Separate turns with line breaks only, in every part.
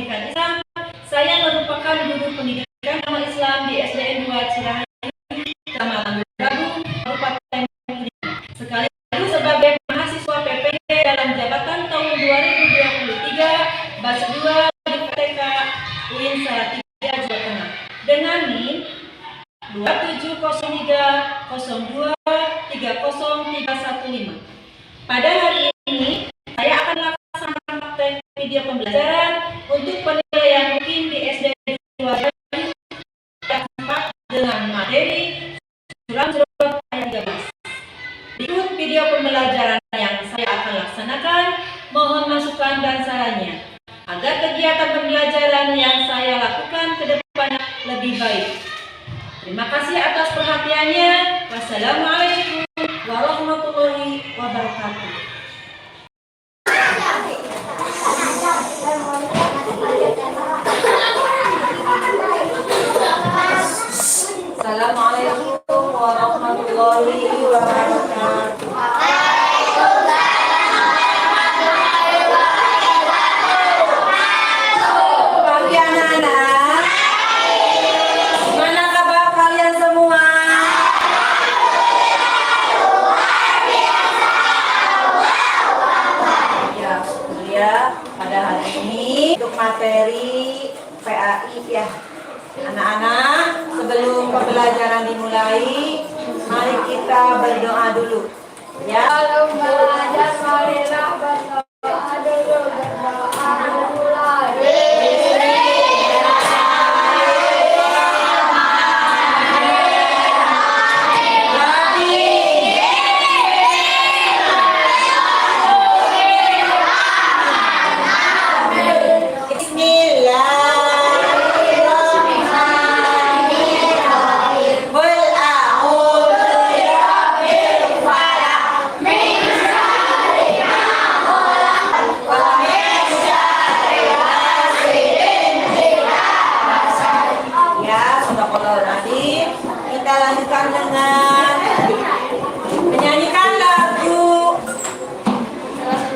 Pendidikan Islam. Saya merupakan guru pendidikan agama Islam di SDN 2 Cirahayu, Kecamatan Gabu, Kabupaten Kediri. Sekaligus sebagai mahasiswa PPD dalam jabatan tahun 2023, batch 2 di PTK UIN Salatiga, Jawa Tengah, dengan NIM 27030230315. Pada hari ini, saya akan melaksanakan praktek video pembelajaran untuk penilaian mungkin di SD 2 dengan materi surat ayat 13. Berikut video pembelajaran yang saya akan laksanakan. Mohon masukan dan sarannya agar kegiatan pembelajaran yang saya lakukan ke depan lebih baik. Terima kasih atas perhatiannya. Wassalamualaikum warahmatullahi wabarakatuh. Assalamualaikum warahmatullahi wabarakatuh. Pagi anak-anak. Gimana kabar kalian semua? Ya, pada hari ini untuk materi PAI ya. Anak-anak, sebelum pembelajaran dimulai, mari kita berdoa dulu. Ya. Belajar marilah berdoa dulu, berdoa dimulai.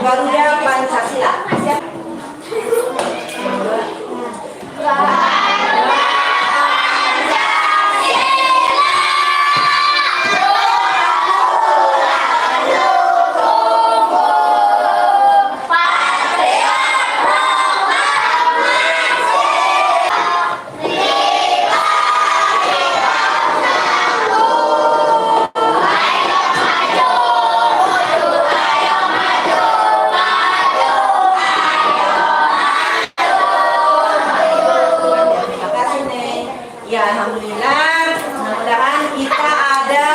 Garuda Pancasila. Alhamdulillah, mudah-mudahan kita ada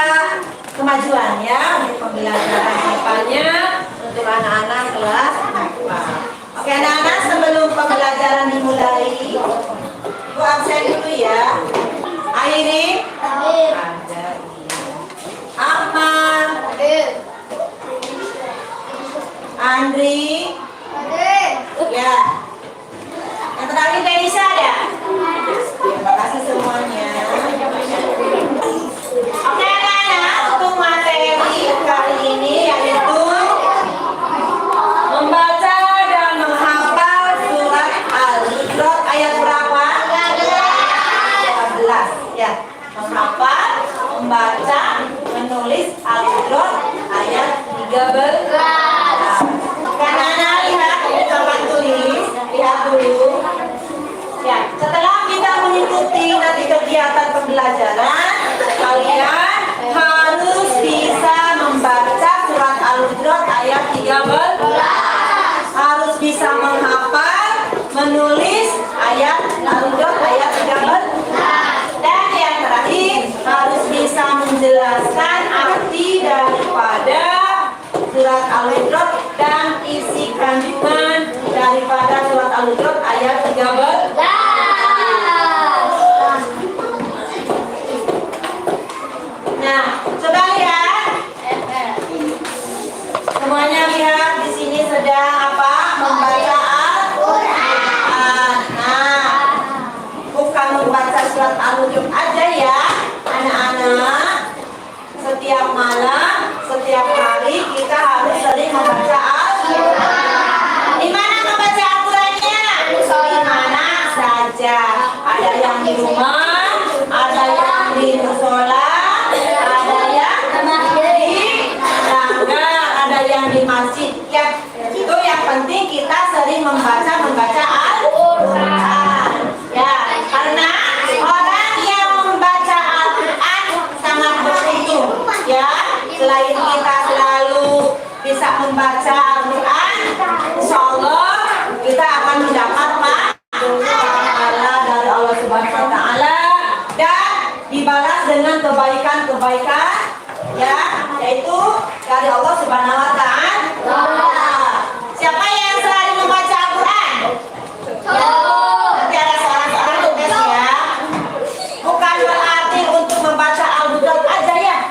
kemajuan ya untuk pembelajaran depannya untuk anak-anak kelas 4. Oke anak-anak, sebelum pembelajaran dimulai, Bu absen dulu ya. Airi ada, Ahmad, Andri, ya. Yang terakhir Denisa ya. Terima kasih semuanya. Oke anak-anak, untuk materi kali ini yaitu membaca dan menghafal surat Al-Hujurat ayat berapa? 13 ya. Menghafal, membaca, menulis Al-Hujurat ayat 13. Oke anak-anak, lihat papan tulis, lihat dulu. Ya, setelah kita mengikuti nanti kegiatan pembelajaran, kalian harus bisa membaca surat Al-Hujurat ayat 13, harus bisa menghafal, menulis ayat Al-Hujurat ayat 13, dan yang terakhir harus bisa menjelaskan arti daripada surat Al-Hujurat dan isi kandungan daripada surat Al-Hujurat ayat 13. Nah, coba lihat. Semuanya lihat di sini sedang apa? Membaca Al-Quran. Nah, bukan membaca surat Al-Hujurat aja ya, anak-anak. Setiap malam, setiap hari kita harus sering membaca Al-Quran. Di mana membaca Al-Qurannya? Di mana? Ya, ada yang di rumah, ada yang di musola, ada yang di tangga, ada yang di masjid. Ya, itu yang penting kita sering membaca Al-Quran. Ya, karena orang yang membaca Al-Quran sangat beruntung. Ya, selain kita selalu bisa membaca Al-Quran, insya Allah kita akan mendapat pahala dari Allah Subhanahu wa Ta'ala dan dibalas dengan kebaikan-kebaikan, ya, yaitu dari Allah Subhanahu wa Ta'ala. Siapa yang selalu membaca Al-Quran? Nanti ada seorang tugas ya. Bukan berarti untuk membaca Al-Quran aja ya.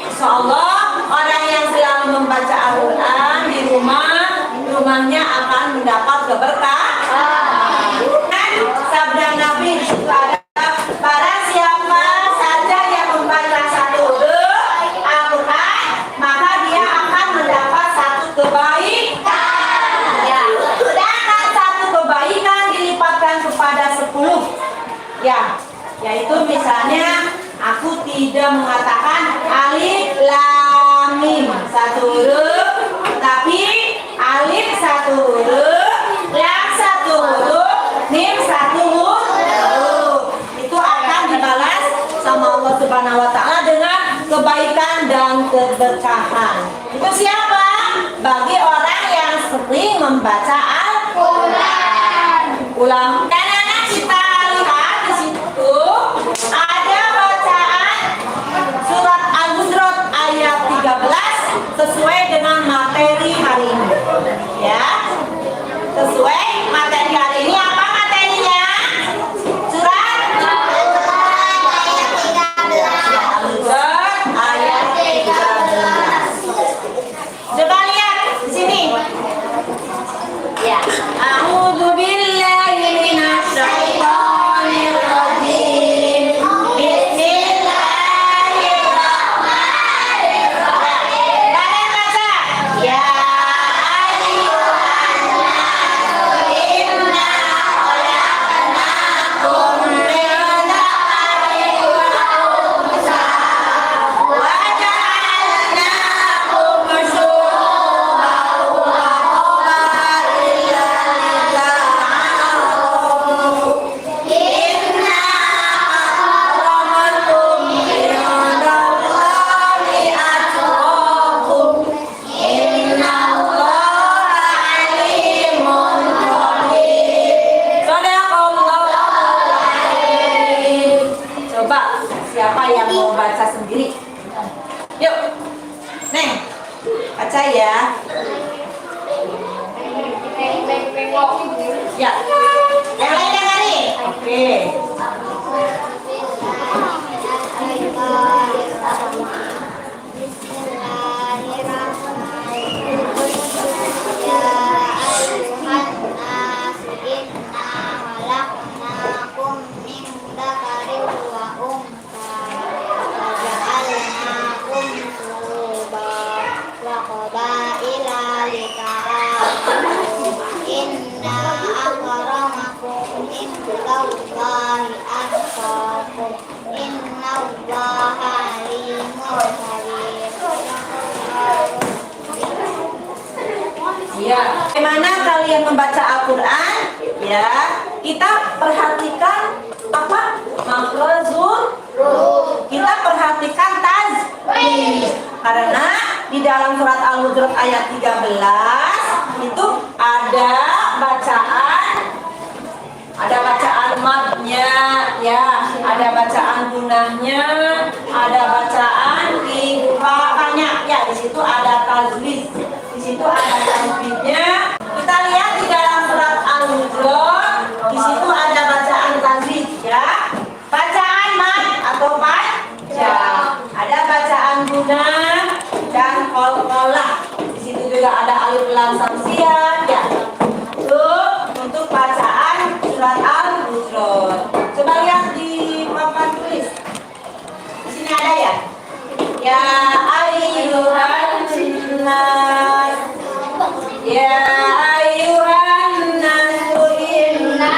Insya Allah orang yang selalu membaca Al-Quran di rumahnya akan mendapat keberkahan. Dan sabda Nabi itu ada, para siapa saja yang membaca satu Al-Quran, maka dia akan mendapat satu kebaikan. Ya, sedangkan satu kebaikan dilipatkan kepada 10. Ya, yaitu misalnya aku tidak mengatakan alif lam mim satu huruf, tapi alif satu huruf, lam satu huruf, mim satu huruf. Itu akan dibalas sama Allah Subhanahu wa Ta'ala dengan kebaikan dan keberkahan. Itu siapa? Bagi orang yang sering membaca Al-Quran. Ulang. Dan anak kita lihat di situ ada bacaan surat Al-Hujurat ayat 13 sesuai dengan materi hari ini. Ya, sesuai materi hari ini. Apa materinya? Surat Al-Hujurat ayat 13. Coba lihat di sini. Ya, a'udzu billahi minasy syaithanir rajim. Bismillahirrahmanirrahim. Kalian baca. Ya ayyuhan nasu inna khalaqnakum min dzakarin wa untha wa ja'alnakum syu'uban wa qabaila lita'arafu. Inna akramakum indallahi atqakum. Innallaha alimun khabir. Shadaqallahul azim. Coba siapa yang mau baca sendiri? Yuk, Neng, baca ya. Ya, yang lain dengerin. Oke.
Inna akramakum indallahi atqakum. Innallaha alimun khabir.
Ya, bagaimana kalian membaca Al-Quran? Ya, kita perhatikan apa? Makhrajul huruf. Kita perhatikan tajwid. Karena di dalam surat Al-Hujurat ayat 13 itu ada bacaan madnya, ya, ada bacaan gunahnya, ada bacaan ikhfa'nya. Ya, di situ ada tajwid. Di situ ada tajwidnya. Kita lihat di dalam surat Al-Hujurat, di situ ada bacaan tajwid, ya. Bacaan mad atau panjang. Ada bacaan gunah dan qalqalah. Di situ juga ada alif lam samsiah, ya. Itu untuk bacaan surat Al-Hujurat. Coba lihat di papan tulis. Di sini ada ya. Ya ayyuhan nas. Ya ayyuhan nas inna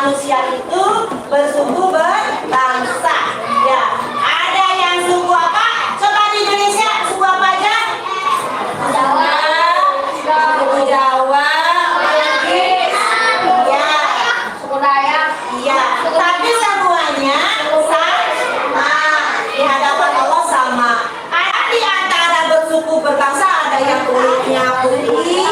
manusia itu bersuku berbangsa. Ya, ada yang suku apa? Coba di Indonesia suku apa aja? Jawa, suku Jawa, iya, suku Dayak, iya. Tapi semuanya sama di hadapan Allah sama. Ada di antara bersuku berbangsa ada yang kulitnya putih,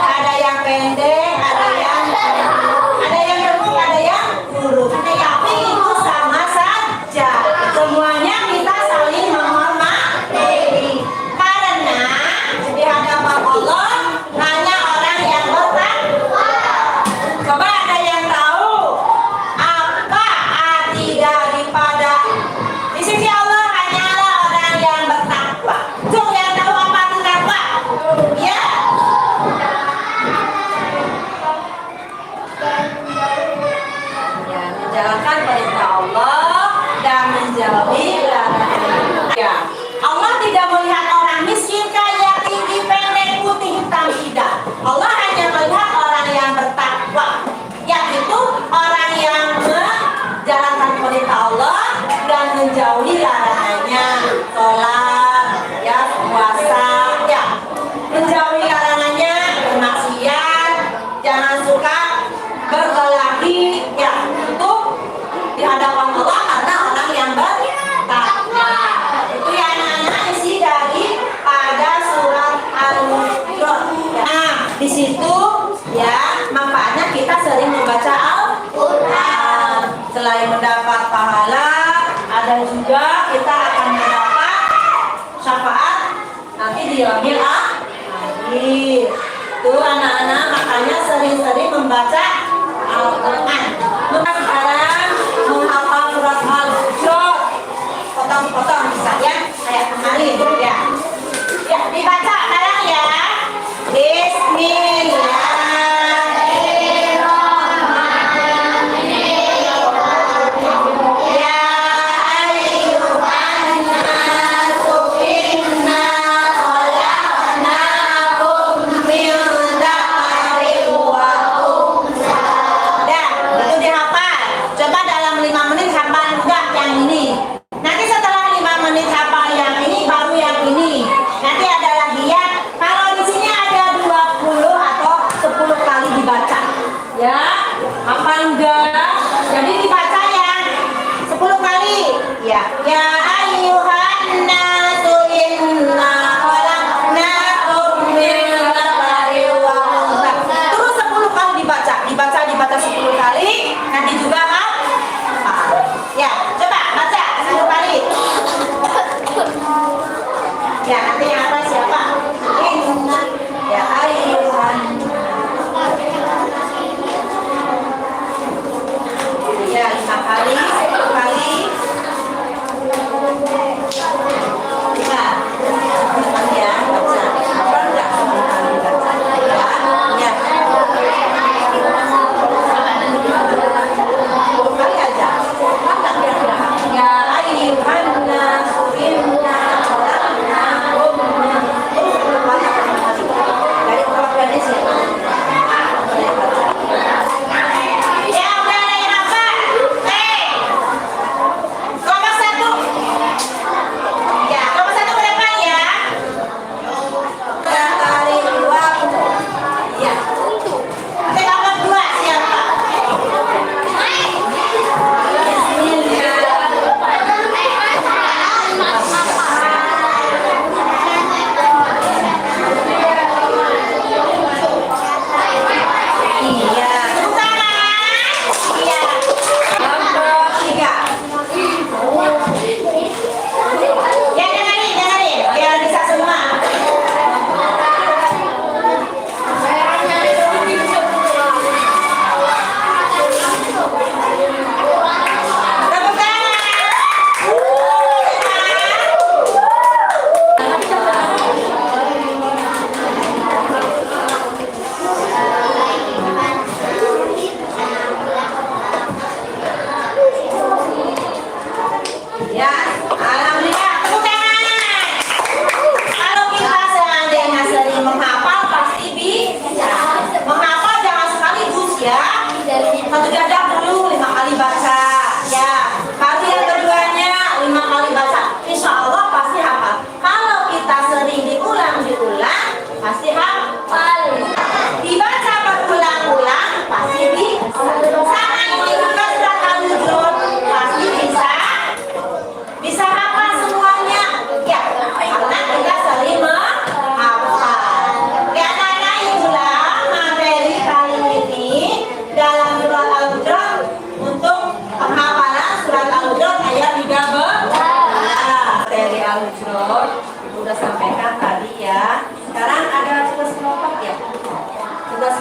ada yang pendek, ada yang gemuk, ada yang kurus. Tapi itu sama saja. Semuanya kita saling menghormati. Karena di hadapan Allah hanya orang yang bertakwa. Coba ada yang tahu apa arti daripada di sisi Allah hanyalah orang yang bertakwa. Tuh yang tahu apa arti takwa? Ya. Ya, menjalankan perintah Allah dan menjauhi larangan. Ya, Allah tidak melihat orang miskin, kaya, tinggi, pendek, putih, hitam, tidak. Allah hanya melihat orang yang bertakwa, yaitu orang yang menjalankan perintah Allah dan menjauhi larangannya. Sholat, ya, puasa, ya, menjauhi larangannya, bermaksiat, jangan suka berkelahi, ya, itu di hadapan Allah karena orang yang bertakwa. Itu ya anak-anak isi dari pada surat Al-Mu'minun. Nah, di situ ya manfaatnya kita sering membaca Al-Quran. Selain mendapat pahala, ada juga kita akan mendapat syafaat nanti di yaumil akhir. Tuh anak-anak makanya sering-sering membaca Al-Quran. Sekarang menghafal surat Al-Hujurat, potong-potong bisa ya, kayak kemarin ya. Ya, dibaca sekarang ya. Bismillahirrahmanirrahim. Ya ayyuhan nasu inna khalaqnakum min dzakarin wa unsa. Dah, itu dihafal. Coba dalam 5 menit hafal enggak yang ini. Nanti setelah 5 menit hafal yang ini baru yang ini. Nanti ada lagi ya. Kalau di sini ada 20 atau 10 kali dibaca. Ya, hafal enggak? Jadi dibaca ya 10 kali. Ya, ya ayyuhan nasu inna khalaqnakum min dzakarin wa unsa. Terus 10 kali dibaca. Dibaca 10 kali. Nanti juga hafal. Ya, coba baca 10 kali. Ya, nanti yang apa siapa? Inna ya ayyuhan. Ya, 5 kali, 10 kali.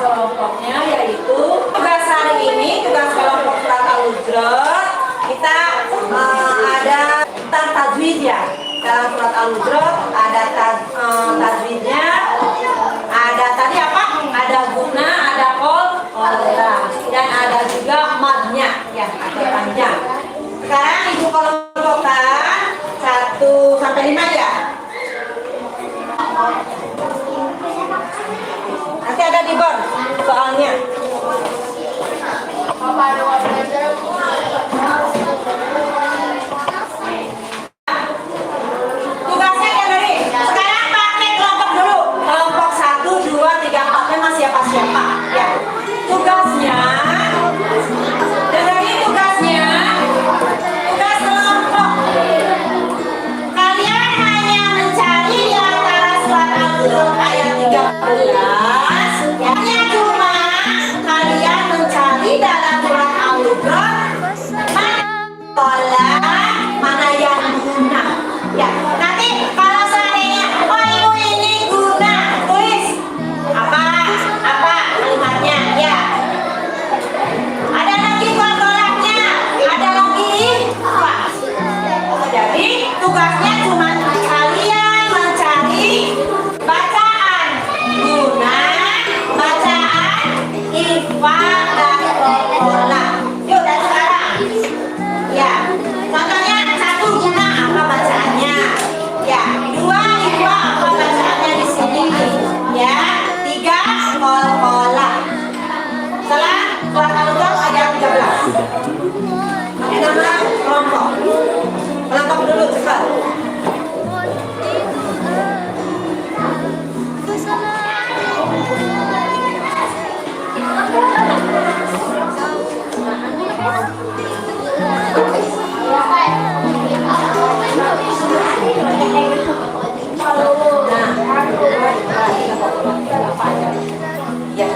kelompoknya yaitu tugas hari ini, tugas kelompok surat Al-Hujurat. Kita ada tentang tajwid ya. Dalam surat Al-Hujurat ada tajwidnya. Ada tadi apa? Ada guna, ada qol, dan ada juga madnya ya, agak panjang. Sekarang ibu kelompokkan 1 sampai 5 ya. Nanti ada di bawah soalnya. Tugasnya ya dari sekarang pakai kelompok dulu. Kelompok 1, 2, 3, 4 memang siapa-siapa ya. Tugasnya dari tugasnya tugas kelompok. Kalian hanya mencari di antara surat Al-Hujurat ayat 13. Hanya cuma kalian mencari dalam surat Al-Hujurat mana yang guna. Ya, nanti kalau seandainya oh ibu ini guna, tulis apa kalimatnya ya. Ada lagi kolaknya, ada lagi apa? Jadi tugasnya cuma kalian mencari bacaan guna, bacaan ifa dan kolak. Yuk dari sekarang. Ya, contohnya 1 guna apa bacaannya? Ya, 2 ifa apa bacaannya di sini? Ya, 3 kolak. Setelah surat Al-Hujurat ayat 13. Ini nama kelompok. Kelompok dulu cepat. Ya.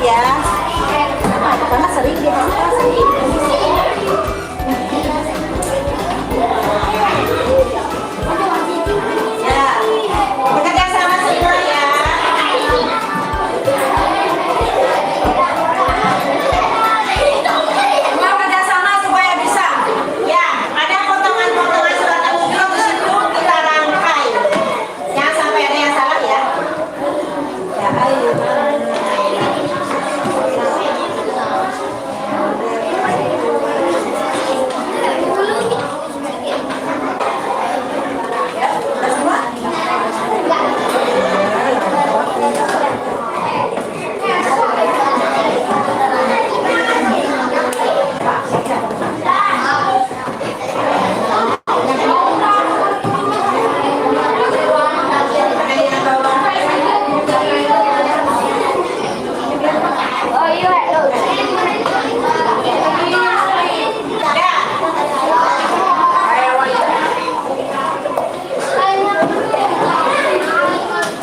ya. Karena sering dia ya, bekerja sama semua ya. Semua kerja sama supaya bisa. Ya, ada potongan-potongan surat Al-Hujurat di situ kita rangkai. Jangan sampai ada yang salah ya. Ya, ayo.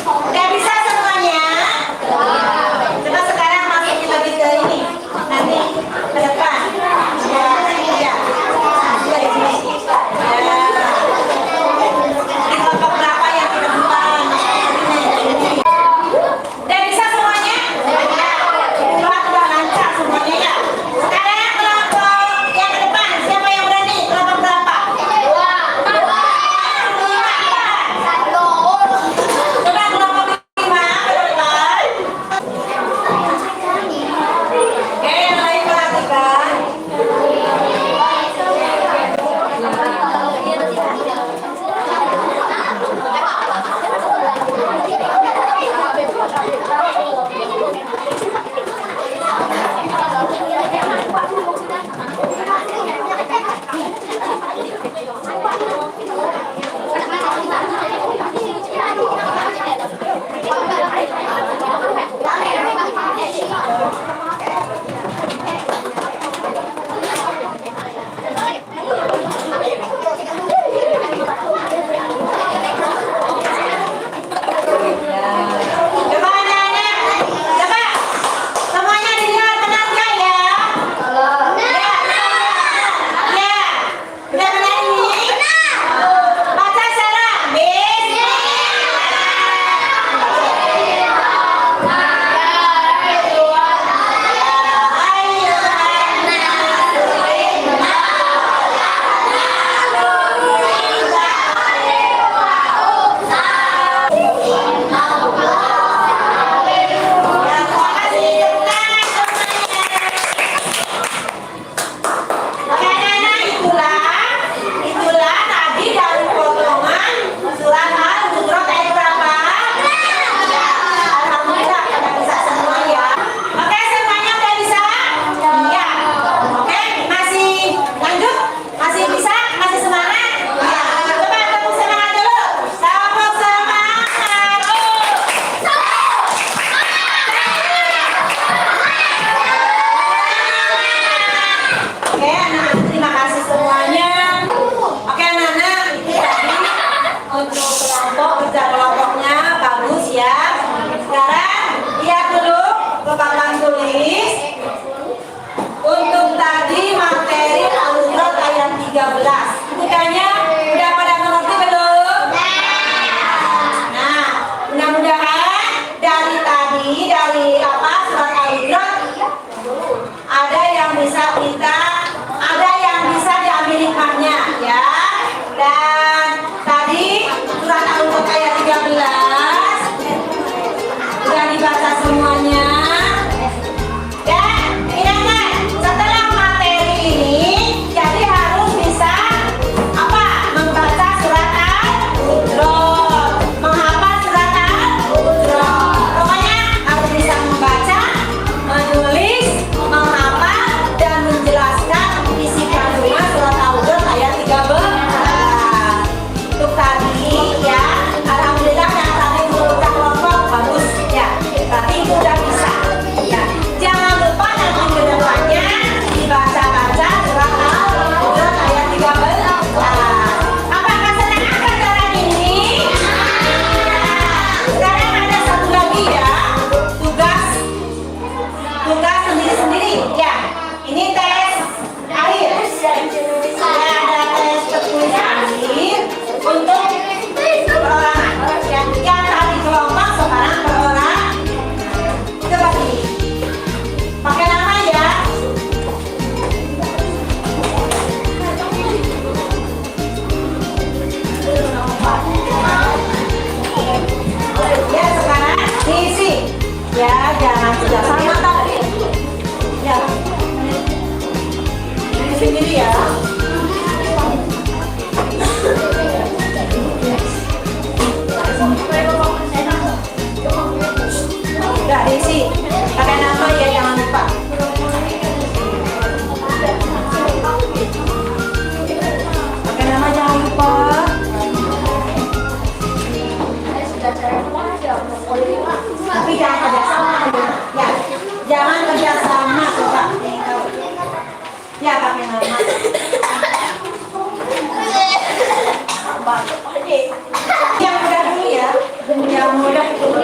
Udah bisa semuanya? Coba sekarang masukin lagi ke ini. Nanti ke depan. Ya, ya. Ya. Ini kelompok berapa yang ke depan? Udah bisa semuanya? Udah lancar semuanya ya. Sekarang kelompok yang ke depan. Siapa yang berani? Kelompok berapa? Coba kelompok 5 ke depan. Oke, yang lain perhatikan. Coba anak-anak, coba semuanya dilihat benar nggak ya? Ya, udah benar ini? Baca secara Oke anak-anak, itulah tadi dari potongan surat Al-Hujurat ayat berapa? Alhamdulillah pada bisa semua ya. Oke semuanya udah bisa? Ya. Oke masih lanjut? Masih bisa? Masih semangat? Ya. Coba tepuk semangat dulu. Tepuk semangat. Oke anak-anak, terima kasih semuanya. Oke anak-anak, itu tadi untuk kelompok, kerja kelompoknya bagus ya. Sekarang lihat dulu ke papan tulis. Untuk tadi materi Al-Hujurat ayat 13. Bukannya udah pada mengerti belum? Nah, mudah-mudahan dari tadi, dari surat Al-Hujurat ada yang bisa kita, ada yang bisa diambil hikmahnya ya. Dan tadi surat Al-Hujurat ayat 13 sudah dibaca semuanya. Dan ingatkan, setelah materi ini jadi harus bisa apa? Membaca surat Al-Hujurat, menghafal surat Al-Hujurat. Pokoknya harus bisa membaca, menulis, menghafal dan menjelaskan isi kandungan surat Al-Hujurat ayat 13. Untuk tadi ya untuk perorangan. Yang tadi kelompok sekarang perorangan. Coba sini. Pakai nama ya. Ya sekarang diisi. Ya jangan sudah sama tadi. Ya. Ini sendiri ya. Udah diisi. Pakai nama ya jangan lupa. Pakai nama jangan lupa. Tapi jangan kerja sama ya. Jangan kerja sama coba. Ya pakai nama. Yang mudah dulu ya. Yang mudah dulu.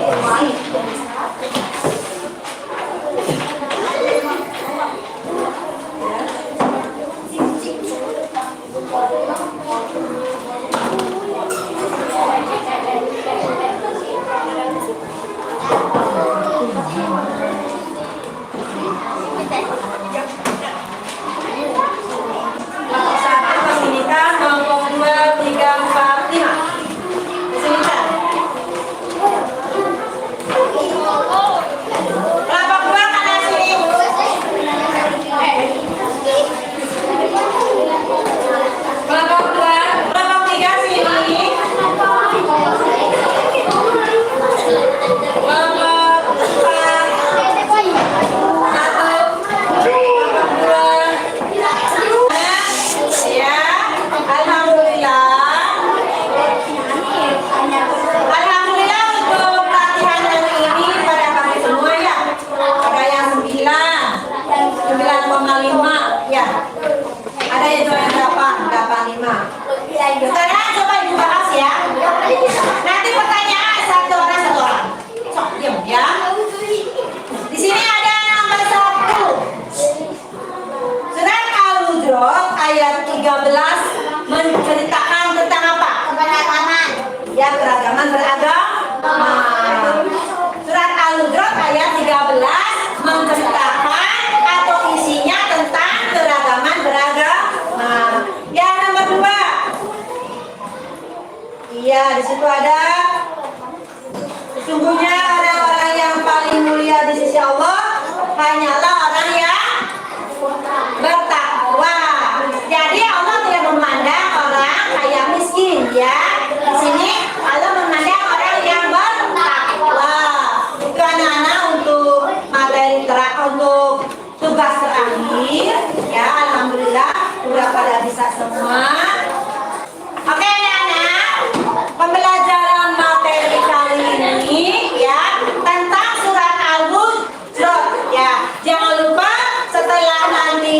Sekarang coba dibahas ya. Nanti pertanyaan satu orang. Sok diam ya. Di sini ada nomor 1. Surat Al-Hujurat ayat 13 menceritakan tentang apa?
Keberagaman.
Ya, keragaman beragama. Surat Al-Hujurat ayat 13 menceritakan atau isinya tentang keragaman beragama. Yang nomor 2. Iya, di situ ada sesungguhnya orang-orang yang paling mulia di sisi Allah hanyalah orang yang bertakwa. Jadi Allah tidak memandang orang kaya miskin ya. Di sini Allah memandang orang yang bertakwa. Itu anak-anak untuk materi untuk tugas terakhir ya. Alhamdulillah sudah pada bisa semua. Oke anak-anak, pembelajaran materi kali ini ya tentang surat Al-Hujurat ya. Jangan lupa setelah nanti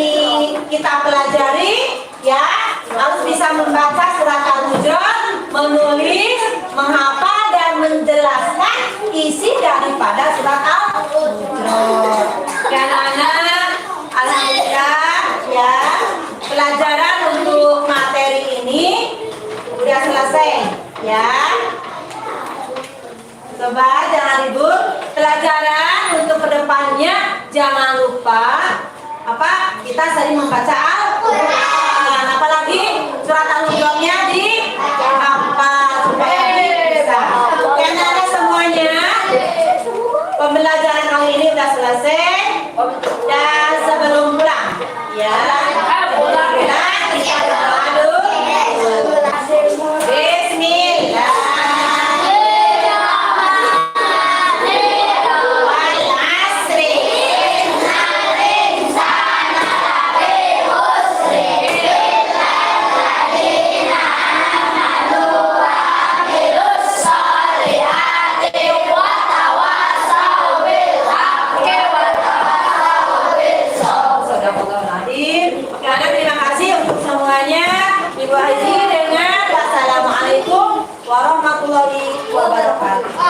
kita pelajari ya harus bisa membaca surat Al-Hujurat, menulis, menghafal dan menjelaskan isi daripada surat Al-Hujurat. Ya anak-anak, alhamdulillah ya pelajaran untuk materi ini udah selesai ya. Coba jangan ribut. Pelajaran untuk kedepannya jangan lupa apa kita sering membaca Al-Quran. Apalagi surat Al-Hujuratnya dihafal supaya bisa. Yang ada semuanya. Pembelajaran kali ini udah selesai. Dan sebelum pulang ya. Kita berdoa dulu. Bismillah. Terima kasih untuk semuanya. Ibu Haji dengan wassalamualaikum warahmatullahi wabarakatuh.